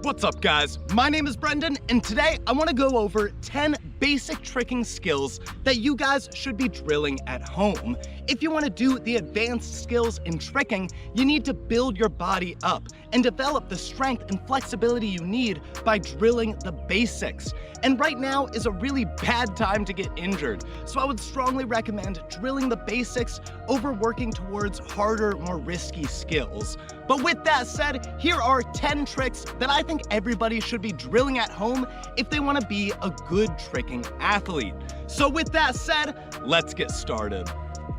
What's up, guys? My name is Brendan, and today I want to go over 10 basic tricking skills that you guys should be drilling at home. If you want to do the advanced skills in tricking, you need to build your body up and develop the strength and flexibility you need by drilling the basics. And right now is a really bad time to get injured, so I would strongly recommend drilling the basics over working towards harder, more risky skills. But with that said, here are 10 tricks that I think everybody should be drilling at home if they want to be a good tricking athlete. So with that said, let's get started.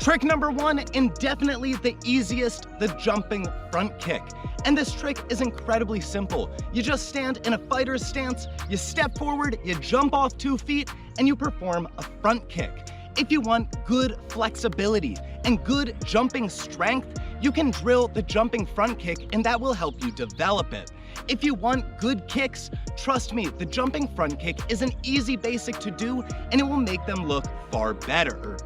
Trick number 1, and definitely the easiest, the jumping front kick. And this trick is incredibly simple. You just stand in a fighter's stance, you step forward, you jump off 2 feet, and you perform a front kick. If you want good flexibility and good jumping strength, you can drill the jumping front kick, and that will help you develop it. If you want good kicks, trust me, the jumping front kick is an easy basic to do, and it will make them look far better.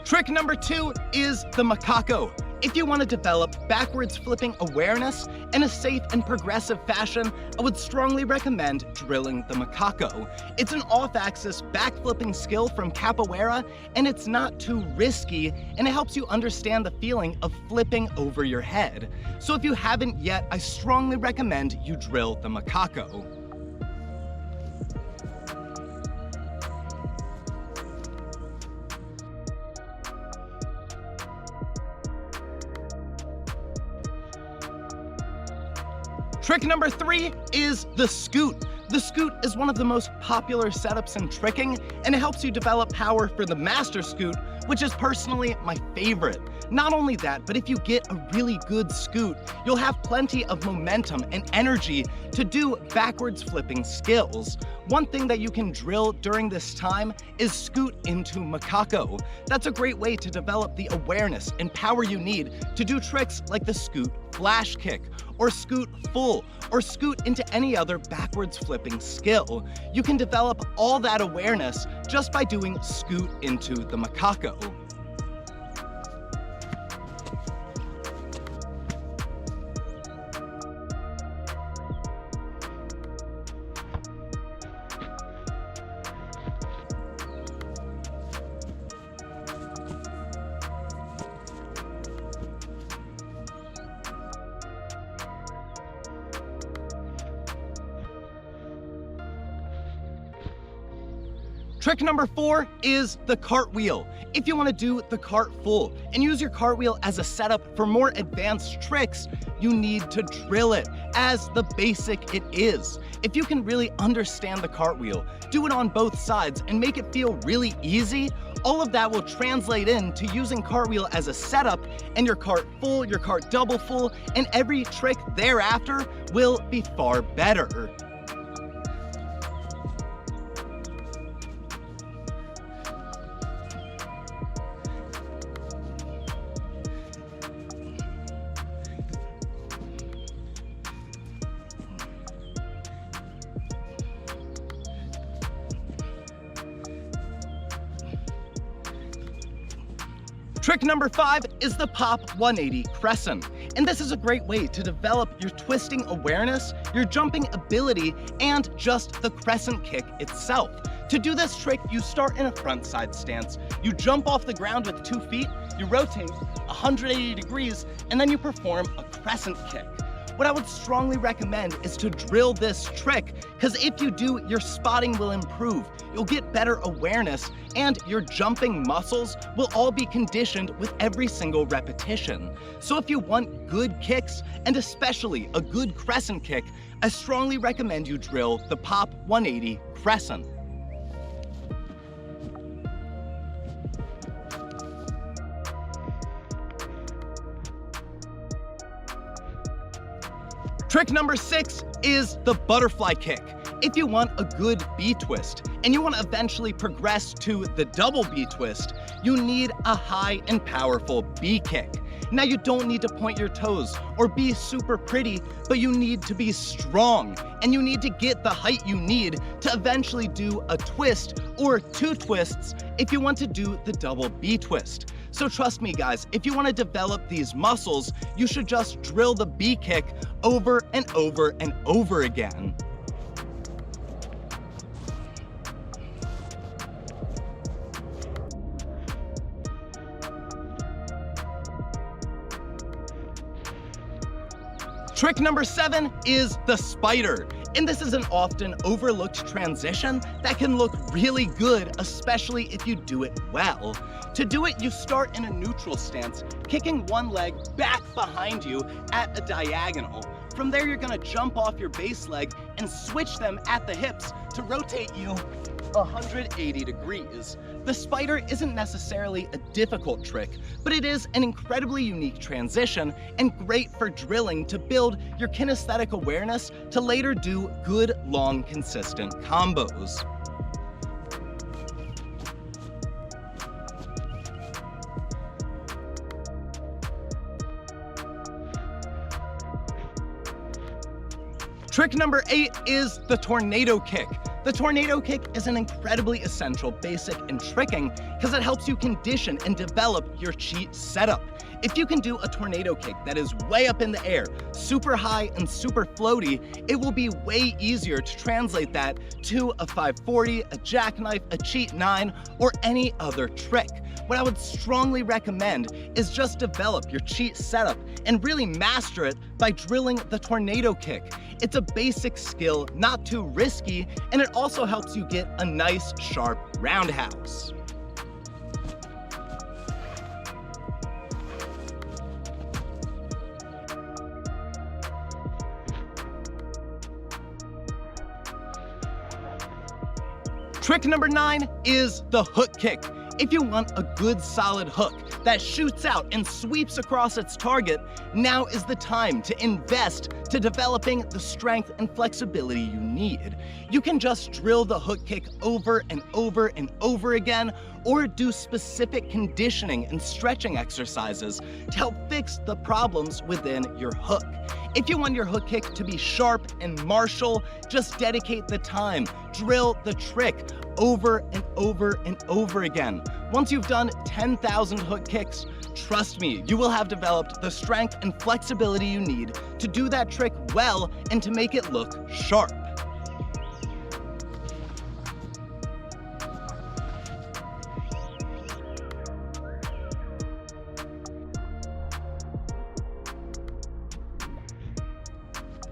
Trick number 2 is the macaco. If you want to develop backwards flipping awareness in a safe and progressive fashion, I would strongly recommend drilling the macaco. It's an off-axis back-flipping skill from capoeira, and it's not too risky, and it helps you understand the feeling of flipping over your head. So if you haven't yet, I strongly recommend you drill the macaco. Trick number 3 is the scoot. The scoot is one of the most popular setups in tricking, and it helps you develop power for the master scoot, which is personally my favorite. Not only that, but if you get a really good scoot, you'll have plenty of momentum and energy to do backwards flipping skills. One thing that you can drill during this time is scoot into macaco. That's a great way to develop the awareness and power you need to do tricks like the scoot flash kick, or scoot full, or scoot into any other backwards flipping skill. You can develop all that awareness just by doing scoot into the macaco. Trick number 4 is the cartwheel. If you want to do the cart full and use your cartwheel as a setup for more advanced tricks, you need to drill it as the basic it is. If you can really understand the cartwheel, do it on both sides, and make it feel really easy, all of that will translate into using cartwheel as a setup, and your cart full, your cart double full, and every trick thereafter will be far better. Trick number 5 is the pop 180 crescent. And this is a great way to develop your twisting awareness, your jumping ability, and just the crescent kick itself. To do this trick, you start in a front side stance. You jump off the ground with 2 feet, you rotate 180 degrees, and then you perform a crescent kick. What I would strongly recommend is to drill this trick, because if you do, your spotting will improve, you'll get better awareness, and your jumping muscles will all be conditioned with every single repetition. So if you want good kicks, and especially a good crescent kick, I strongly recommend you drill the pop 180 crescent. Trick number 6 is the butterfly kick. If you want a good B twist and you want to eventually progress to the double B twist, you need a high and powerful B kick. Now you don't need to point your toes or be super pretty, but you need to be strong, and you need to get the height you need to eventually do a twist or 2 twists if you want to do the double B twist. So trust me guys, if you want to develop these muscles, you should just drill the B kick over and over and over again. Trick number 7 is the spider. And this is an often overlooked transition that can look really good, especially if you do it well. To do it, you start in a neutral stance, kicking one leg back behind you at a diagonal. From there, you're gonna jump off your base leg and switch them at the hips to rotate you 180 degrees. The spider isn't necessarily a difficult trick, but it is an incredibly unique transition and great for drilling to build your kinesthetic awareness to later do good, long, consistent combos. Trick number 8 is the tornado kick. The tornado kick is an incredibly essential basic in tricking because it helps you condition and develop your cheat setup. If you can do a tornado kick that is way up in the air, super high and super floaty, it will be way easier to translate that to a 540, a jackknife, a cheat 9, or any other trick. What I would strongly recommend is just develop your cheat setup and really master it by drilling the tornado kick. It's a basic skill, not too risky, and it also helps you get a nice, sharp roundhouse. Trick number 9 is the hook kick. If you want a good solid hook that shoots out and sweeps across its target, now is the time to invest to developing the strength and flexibility you need. You can just drill the hook kick over and over and over again, or do specific conditioning and stretching exercises to help fix the problems within your hook. If you want your hook kick to be sharp and martial, just dedicate the time, drill the trick over and over and over again. Once you've done 10,000 hook kicks, trust me, you will have developed the strength and flexibility you need to do that trick well and to make it look sharp.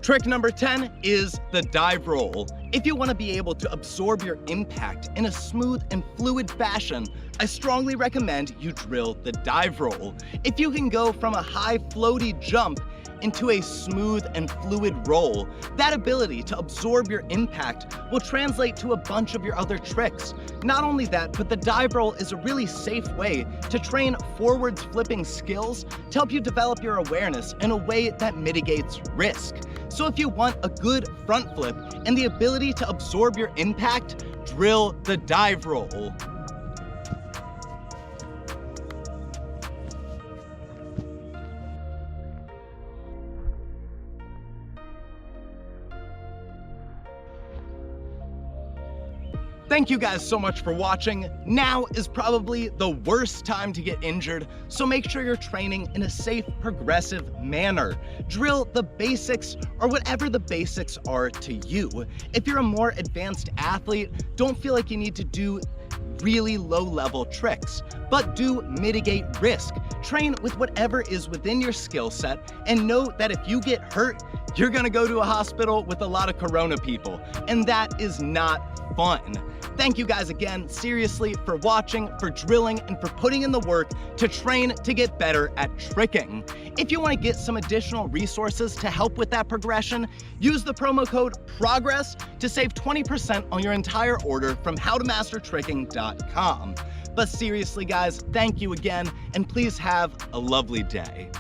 Trick number 10 is the dive roll. If you want to be able to absorb your impact in a smooth and fluid fashion, I strongly recommend you drill the dive roll. If you can go from a high floaty jump into a smooth and fluid roll, that ability to absorb your impact will translate to a bunch of your other tricks. Not only that, but the dive roll is a really safe way to train forwards flipping skills to help you develop your awareness in a way that mitigates risk. So if you want a good front flip and the ability to absorb your impact, drill the dive roll. Thank you guys so much for watching. Now is probably the worst time to get injured, so make sure you're training in a safe, progressive manner. Drill the basics or whatever the basics are to you. If you're a more advanced athlete, don't feel like you need to do really low-level tricks, but do mitigate risk. Train with whatever is within your skill set, and know that if you get hurt, you're gonna go to a hospital with a lot of corona people, and that is not fun. Thank you guys again, seriously, for watching, for drilling, and for putting in the work to train to get better at tricking. If you want to get some additional resources to help with that progression, use the promo code PROGRESS to save 20% on your entire order from howtomastertricking.com. But seriously guys, thank you again, and please have a lovely day.